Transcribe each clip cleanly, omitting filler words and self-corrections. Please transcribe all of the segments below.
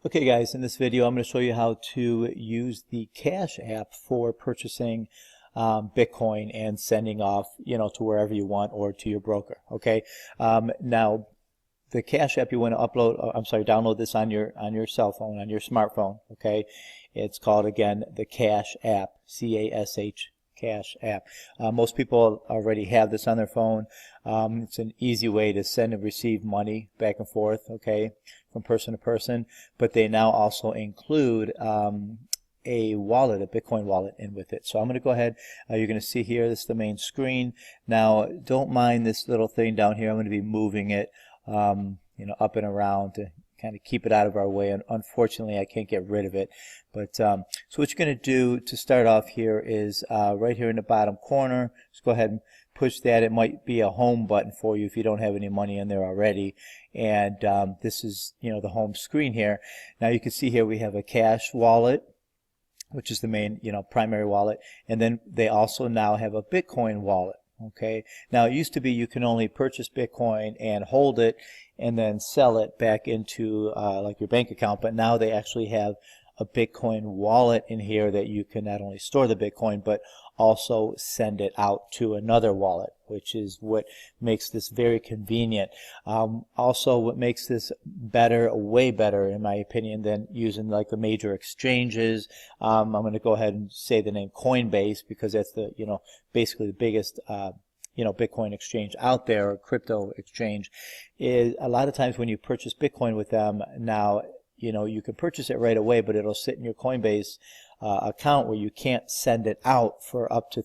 Okay guys, in this video I'm going to show you how to use the Cash app for purchasing Bitcoin and sending off, to wherever you want or to your broker. Okay. Now the Cash app, you want to download this on your cell phone, on your smartphone. Okay. It's called, again, the Cash app, C-A-S-H. Cash app. Most people already have this on their phone. It's an easy way to send and receive money back and forth, okay, from person to person. But they now also include a wallet, a Bitcoin wallet, in with it. So I'm going to go ahead. You're going to see here, this is the main screen. Now, don't mind this little thing down here. I'm going to be moving it, up and around to kind of keep it out of our way, and unfortunately I can't get rid of it. But so what you're going to do to start off here is right here in the bottom corner, just go ahead and push that. It might be a home button for you if you don't have any money in there already. And this is the home screen here. Now you can see here we have a Cash wallet, which is the main primary wallet, and then they also now have a Bitcoin wallet. Okay. Now it used to be you can only purchase Bitcoin and hold it and then sell it back into like your bank account, but now they actually have a Bitcoin wallet in here that you can not only store the Bitcoin but also send it out to another wallet, which is what makes this very convenient. Also, what makes this better, way better in my opinion, than using like the major exchanges. I'm going to go ahead and say the name Coinbase because that's the basically the biggest Bitcoin exchange out there, or crypto exchange. Is a lot of times when you purchase Bitcoin with them now, you can purchase it right away, but it'll sit in your Coinbase account where you can't send it out for up to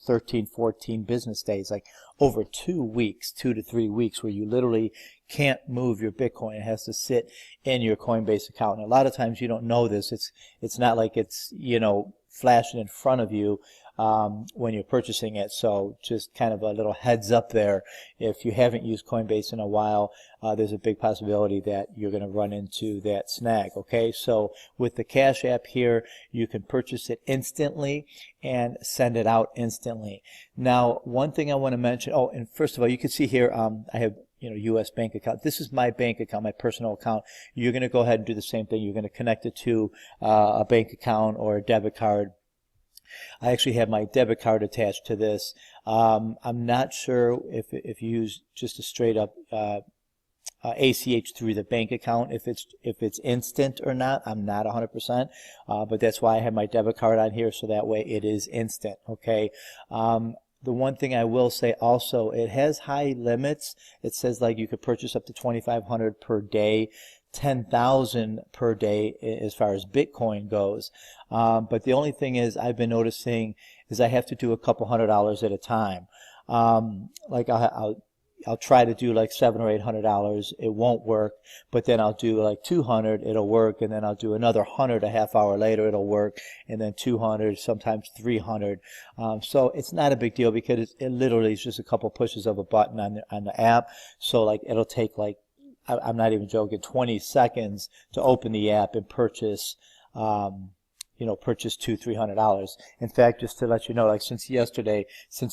13, 14 business days, like over 2 weeks, 2 to 3 weeks, where you literally can't move your Bitcoin. It has to sit in your Coinbase account. And a lot of times you don't know this. It's not like it's, flashing in front of you when you're purchasing it. So just kind of a little heads up there. If you haven't used Coinbase in a while, there's a big possibility that you're going to run into that snag. Okay, so with the Cash app here, you can purchase it instantly and send it out instantly. Now, one thing I want to mention, and first of all, you can see here, I have U.S. bank account. This is my bank account, my personal account. You're going to go ahead and do the same thing. You're going to connect it to a bank account or a debit card. I actually have my debit card attached to this. I'm not sure if you use just a straight up ACH through the bank account, if it's instant or not. I'm not 100%, but that's why I have my debit card on here, so that way it is instant. Okay. The one thing I will say also, it has high limits. It says like you could purchase up to $2,500 per day, 10,000 per day as far as Bitcoin goes. But the only thing is I've been noticing is I have to do a couple $100 at a time. Like I'll try to do like $700 or $800. It won't work, but then I'll do like 200. It'll work, and then I'll do another 100 a half hour later. It'll work, and then 200, sometimes 300. So it's not a big deal because it literally is just a couple pushes of a button on the app. So like it'll take like, I'm not even joking, 20 seconds to open the app and purchase. Purchase $200-300. In fact, just to let you know, like since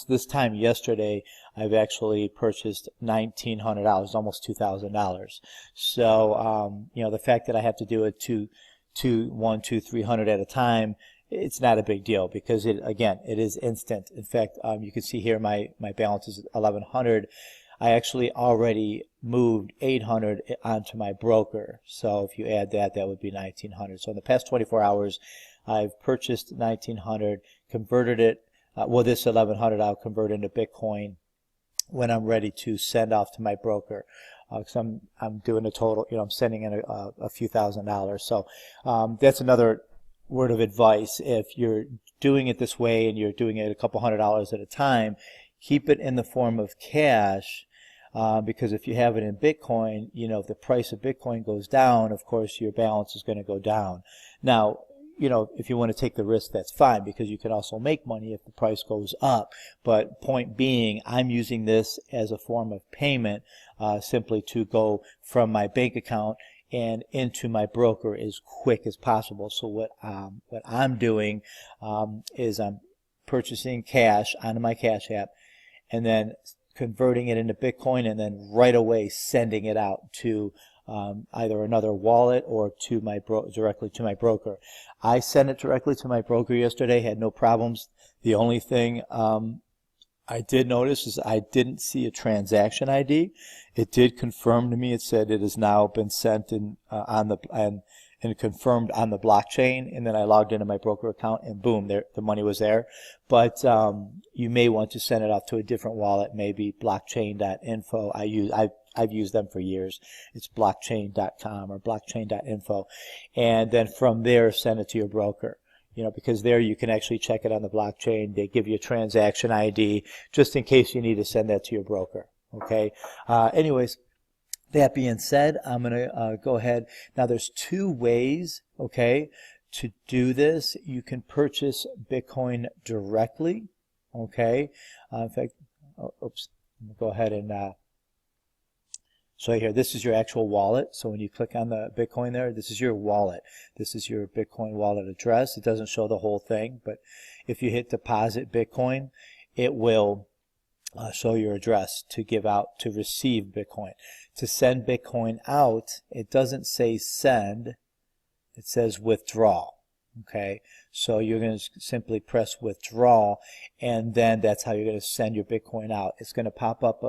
this time yesterday, I've actually purchased $1,900, almost $2,000. So, the fact that I have to do it 300 at a time, it's not a big deal because it is instant. In fact, you can see here my balance is $1,100. I actually already moved $800 onto my broker. So if you add that, that would be $1,900. So in the past 24 hours, I've purchased $1,900, converted it. This $1,100 I'll convert into Bitcoin when I'm ready to send off to my broker. Because I'm doing a total, I'm sending in a few $1,000s. So that's another word of advice. If you're doing it this way and you're doing it a couple $100 at a time, keep it in the form of cash. Because if you have it in Bitcoin, if the price of Bitcoin goes down, of course your balance is going to go down. Now, if you want to take the risk, that's fine, because you can also make money if the price goes up. But point being, I'm using this as a form of payment, simply to go from my bank account and into my broker as quick as possible. So what I'm doing is I'm purchasing cash onto my Cash app, and then converting it into Bitcoin, and then right away sending it out to either another wallet or to my directly to my broker. I sent it directly to my broker yesterday, had no problems. The only thing I did notice is I didn't see a transaction ID. It did confirm to me. It said it has now been sent and confirmed on the blockchain, and then I logged into my broker account and boom, there the money was there. But you may want to send it off to a different wallet, maybe blockchain.info. I've used them for years. It's blockchain.com or blockchain.info, and then from there send it to your broker. You know, because there you can actually check it on the blockchain. They give you a transaction ID just in case you need to send that to your broker. Okay. Anyways, that being said, I'm going to go ahead. Now, there's two ways, okay, to do this. You can purchase Bitcoin directly, okay. In fact, oops, go ahead and show you here. This is your actual wallet. So when you click on the Bitcoin there, this is your wallet. This is your Bitcoin wallet address. It doesn't show the whole thing, but if you hit deposit Bitcoin, it will show your address to give out, to receive Bitcoin. To send Bitcoin out, it doesn't say send, it says withdraw. Okay, so you're going to simply press withdraw, and then that's how you're going to send your Bitcoin out. It's going to pop up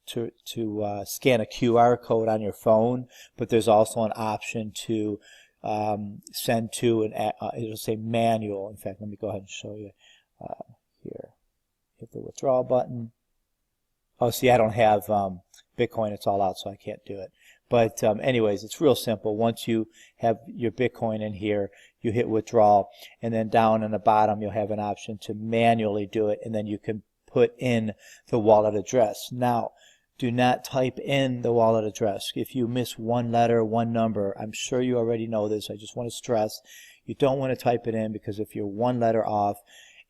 to scan a QR code on your phone, but there's also an option to send to it'll say manual. In fact, let me go ahead and show you here. Hit the withdrawal button. Oh, see, I don't have Bitcoin. It's all out, so I can't do it. But anyways, it's real simple. Once you have your Bitcoin in here, you hit withdrawal, and then down in the bottom you'll have an option to manually do it, and then you can put in the wallet address. Now, do not type in the wallet address. If you miss one letter, one number, I'm sure you already know this. I just want to stress, you don't want to type it in, because if you're one letter off,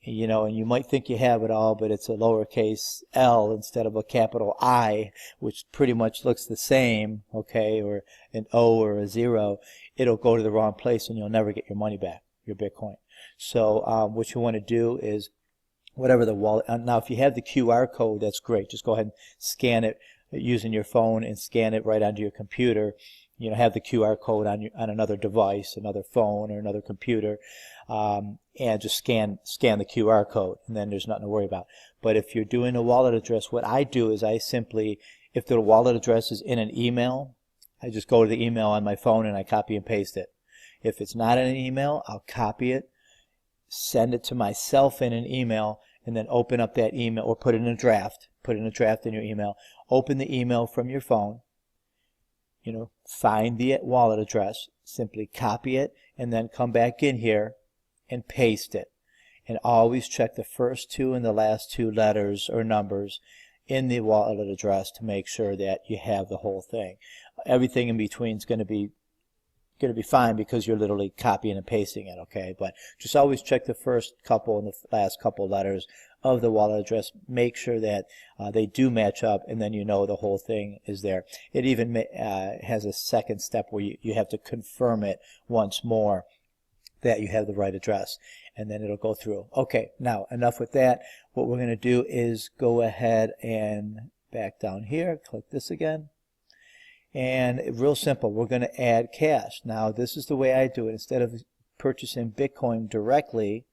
you know, and you might think you have it all, but it's a lowercase L instead of a capital I, which pretty much looks the same, okay, or an O or a 0, it'll go to the wrong place and you'll never get your money back, your Bitcoin. So what you want to do is, whatever the wallet, now if you have the QR code, that's great. Just go ahead and scan it using your phone and scan it right onto your computer. You know, have the QR code on another device, another phone or another computer, and just scan the QR code, and then there's nothing to worry about. But if you're doing a wallet address, what I do is I simply, if the wallet address is in an email, I just go to the email on my phone and I copy and paste it. If it's not in an email, I'll copy it, send it to myself in an email, and then open up that email, or put it in a draft. Put in a draft in your email. Open the email from your phone. You know, find the wallet address, simply copy it, and then come back in here and paste it. And always check the first two and the last two letters or numbers in the wallet address to make sure that you have the whole thing. Everything in between is going to be fine, because you're literally copying and pasting it, okay? But just always check the first couple and the last couple letters of the wallet address. Make sure that they do match up, and then you know the whole thing is there. It even has a second step where you have to confirm it once more that you have the right address, and then it'll go through. Okay, now enough with that. What we're going to do is go ahead and back down here, click this again. And real simple, we're going to add cash. Now, this is the way I do it. Instead of purchasing Bitcoin directly,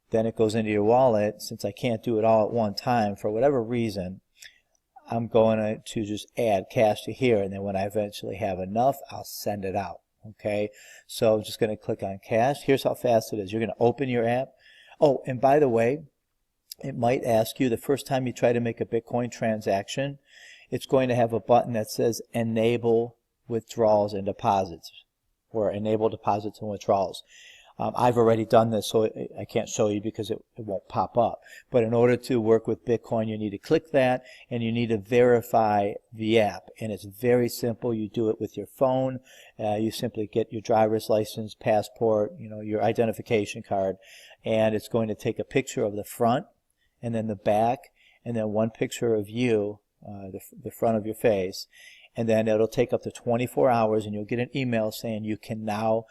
then it goes into your wallet. Since I can't do it all at one time for whatever reason, I'm going to just add cash to here, and then when I eventually have enough, I'll send it out. Okay, so I'm just going to click on cash. Here's how fast it is. You're going to open your app. Oh, and by the way, it might ask you the first time you try to make a Bitcoin transaction, it's going to have a button that says enable withdrawals and deposits, or enable deposits and withdrawals. I've already done this, so I can't show you because it won't pop up. But in order to work with Bitcoin, you need to click that, and you need to verify the app. And it's very simple. You do it with your phone. You simply get your driver's license, passport, you know, your identification card, and it's going to take a picture of the front, and then the back, and then one picture of you, the front of your face, and then it'll take up to 24 hours, and you'll get an email saying you can now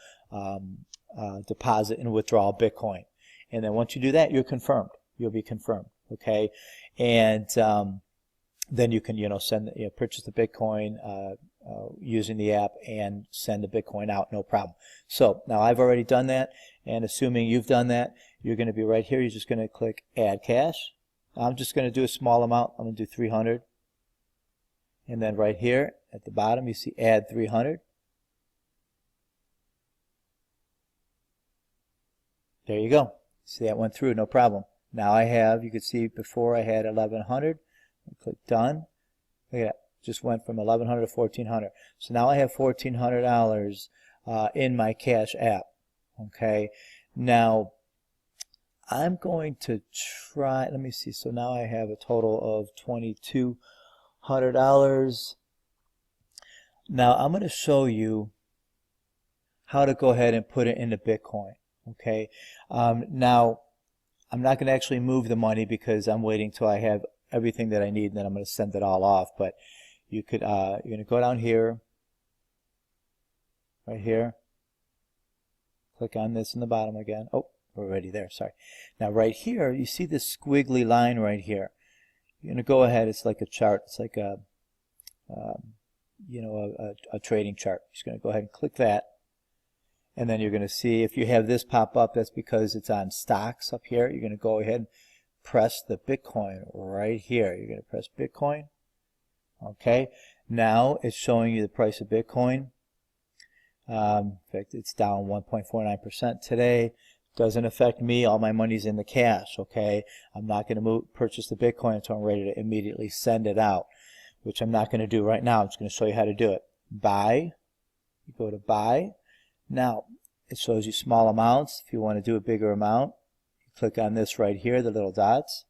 deposit and withdraw Bitcoin. And then once you do that, you're confirmed. You'll be confirmed. Okay, and then you can, send, purchase the Bitcoin using the app and send the Bitcoin out, no problem. So now I've already done that, and assuming you've done that, you're going to be right here. You're just going to click Add Cash. I'm just going to do a small amount. I'm going to do 300. And then right here at the bottom, you see Add 300. There you go. See, that went through, no problem. Now I have, you could see before I had 1100. Click Done. Look at that. Just went from 1100 to 1400. So now I have $1,400 in my Cash app. Okay. Now I'm going to try, let me see. So now I have a total of $2,200. Now I'm going to show you how to go ahead and put it into Bitcoin. Okay. Now I'm not going to actually move the money because I'm waiting till I have everything that I need, and then I'm going to send it all off. But you could, you're going to go down here, right here, click on this in the bottom again. Oh, we're already there, sorry. Now right here, you see this squiggly line right here. You're going to go ahead, it's like a chart, it's like a, a trading chart. You're just going to go ahead and click that. And then you're going to see if you have this pop up, that's because it's on stocks up here. You're going to go ahead and press the Bitcoin right here. You're going to press Bitcoin. Okay. Now it's showing you the price of Bitcoin. In fact, it's down 1.49% today. Doesn't affect me. All my money's in the cash. Okay. I'm not going to purchase the Bitcoin until I'm ready to immediately send it out, which I'm not going to do right now. I'm just going to show you how to do it. Buy. You go to buy. Now, it shows you small amounts. If you want to do a bigger amount, you click on this right here, the little dots.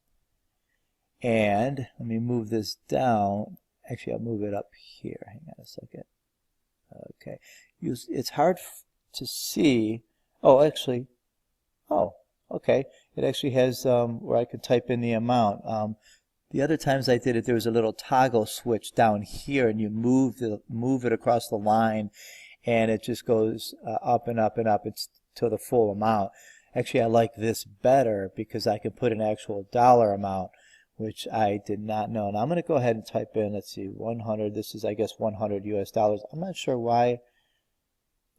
And let me move this down. Actually, I'll move it up here. Hang on a second. Okay. It's hard to see. Oh, actually. Oh, okay. It actually has where I could type in the amount. The other times I did it, there was a little toggle switch down here, and you move it across the line, and it just goes up and up and up to the full amount. Actually, I like this better because I can put an actual dollar amount, which I did not know. Now I'm going to go ahead and type in, let's see, 100. This is, I guess, 100 US dollars. I'm not sure why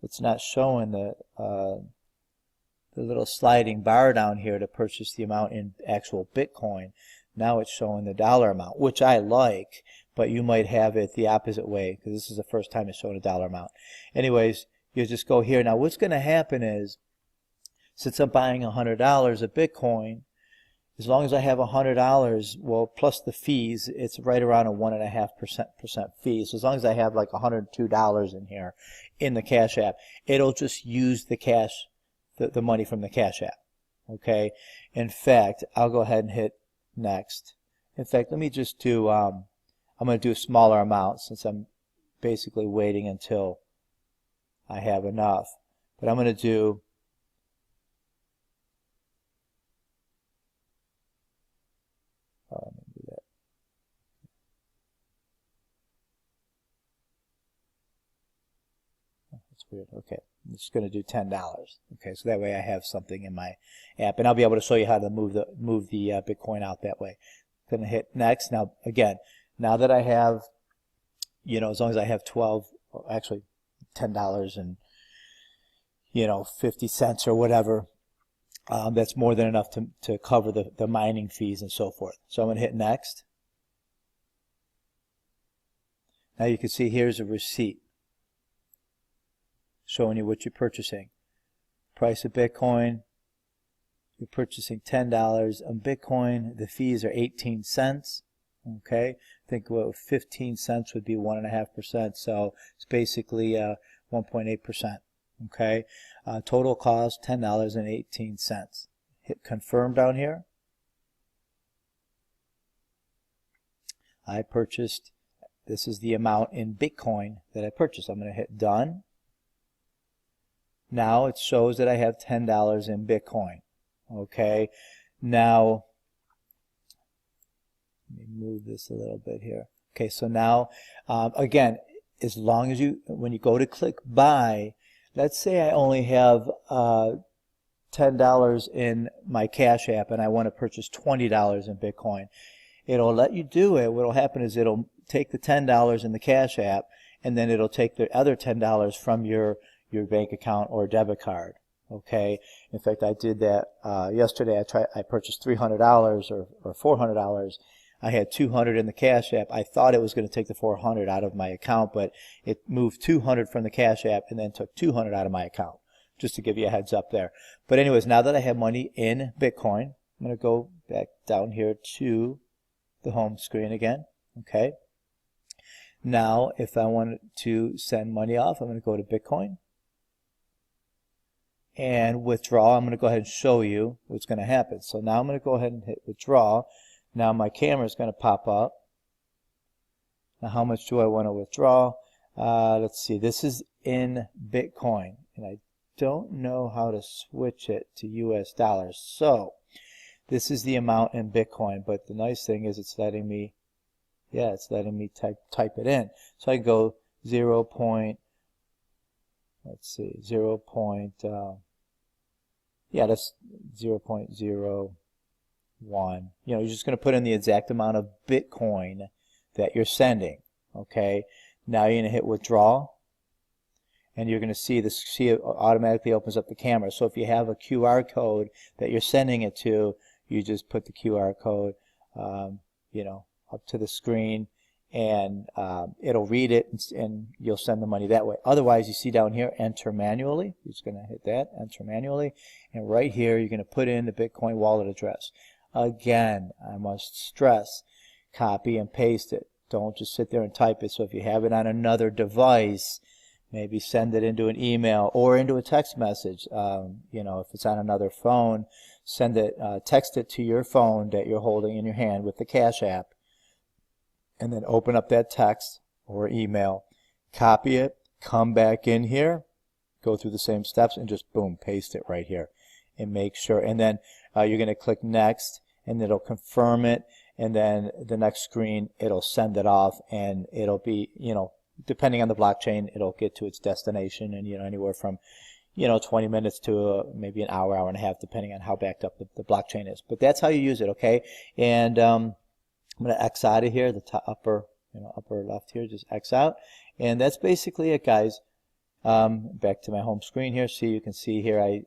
it's not showing the little sliding bar down here to purchase the amount in actual Bitcoin. Now it's showing the dollar amount, which I like, but you might have it the opposite way because this is the first time it's showing a dollar amount. Anyways, you just go here. Now what's going to happen is, since I'm buying $100 of Bitcoin, as long as I have $100, well, plus the fees, it's right around a 1.5% fee. So as long as I have like $102 in here in the Cash App, it'll just use the cash, the money from the Cash App. Okay. In fact, I'll go ahead and hit next. In fact, let me just do, I'm going to do a smaller amount since I'm basically waiting until I have enough. But I'm going to do, let me do that. Oh, that's weird. Okay. I'm just going to do $10. Okay, so that way I have something in my app, and I'll be able to show you how to move the Bitcoin out that way. Going to hit next. Now again, now that I have, as long as I have 12, or actually $10 and 50 cents or whatever, that's more than enough to cover the mining fees and so forth. So I'm going to hit next. Now you can see here's a receipt showing you what you're purchasing. Price of Bitcoin, you're purchasing $10 on Bitcoin. The fees are 18 cents. Okay, I think 15 cents would be 1.5%. So it's basically 1.8%. Okay, total cost $10.18. Hit confirm down here. I purchased, this is the amount in Bitcoin that I purchased. I'm going to hit done. Now it shows that I have $10 in Bitcoin. Okay, now let me move this a little bit here. Okay, so now again, as long as when you go to click buy, let's say I only have $10 in my Cash App and I want to purchase $20 in Bitcoin. it'll let you do it. What'll happen is it'll take the $10 in the Cash App, and then it'll take the other $10 from your bank account or debit card. Okay. In fact, I did that yesterday. I purchased $300 or $400. I had $200 in the Cash App. I thought it was going to take the $400 out of my account, but it moved $200 from the Cash App and then took $200 out of my account. Just to give you a heads up there. But anyways, now that I have money in Bitcoin, I'm going to go back down here to the home screen again. Okay. Now, if I want to send money off, I'm going to go to Bitcoin and withdraw. I'm going to go ahead and show you what's going to happen. So now I'm going to go ahead and hit withdraw. Now my camera is going to pop up. Now, how much do I want to withdraw? Let's see. This is in Bitcoin, and I don't know how to switch it to US dollars. So this is the amount in Bitcoin, but the nice thing is it's letting me type it in. So I can go 0. Let's see, 0. That's 0.01. You're just going to put in the exact amount of Bitcoin that you're sending. Okay. Now you're going to hit withdraw. And you're going to see it automatically opens up the camera. So if you have a QR code that you're sending it to, you just put the QR code, up to the screen, and it'll read it, and you'll send the money that way. Otherwise, you see down here, enter manually. You're just going to hit that, enter manually, and right here, you're going to put in the Bitcoin wallet address. Again, I must stress, copy and paste it. Don't just sit there and type it. So if you have it on another device, maybe send it into an email or into a text message. If it's on another phone, send it, text it to your phone that you're holding in your hand with the Cash App, and then open up that text or email, copy it, come back in here, go through the same steps, and just boom, paste it right here, and make sure. And then you're going to click next, and it'll confirm it, and then the next screen, it'll send it off, and it'll be, depending on the blockchain, it'll get to its destination in anywhere from 20 minutes to maybe an hour, hour and a half, depending on how backed up the blockchain is. But that's how you use it, okay? And I'm going to X out of here, the top, upper left here, just X out. And that's basically it, guys. Back to my home screen here. So you can see here I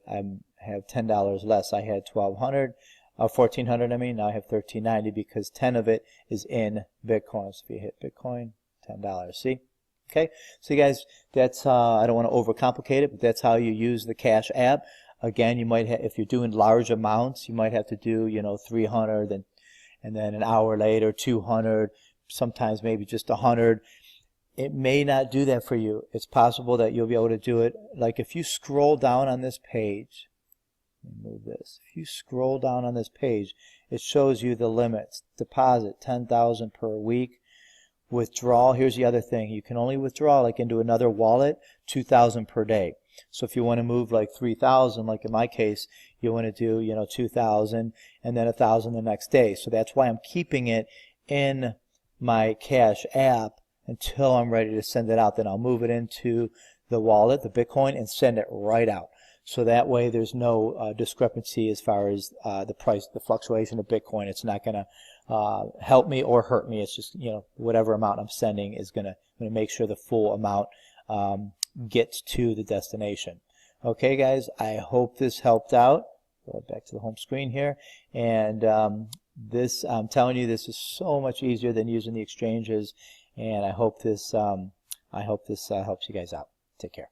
have $10 less. I had $1,200. 1,400, I mean. Now I have $1,390 because 10 of it is in Bitcoin. So if you hit Bitcoin, $10. See? Okay, so guys, that's I don't want to overcomplicate it, but that's how you use the Cash App. Again, you might have, if you're doing large amounts, you might have to do 300, and then an hour later 200, sometimes maybe just 100. It may not do that for you. It's possible that you'll be able to do it. Like if you scroll down on this page, let me move this. If you scroll down on this page, it shows you the limits. Deposit 10,000 per week. Withdraw, here's the other thing. You can only withdraw like into another wallet 2,000 per day. So if you want to move like 3,000, like in my case, you want to do 2,000 and then 1,000 the next day. So that's why I'm keeping it in my Cash App until I'm ready to send it out. Then I'll move it into the wallet, the Bitcoin, and send it right out. So that way there's no discrepancy as far as the price, the fluctuation of Bitcoin. It's not going to help me or hurt me. It's just, whatever amount I'm sending is going to make sure the full amount gets to the destination. Okay, guys, I hope this helped out. Go back to the home screen here. And this, I'm telling you, this is so much easier than using the exchanges. And I hope this helps you guys out. Take care.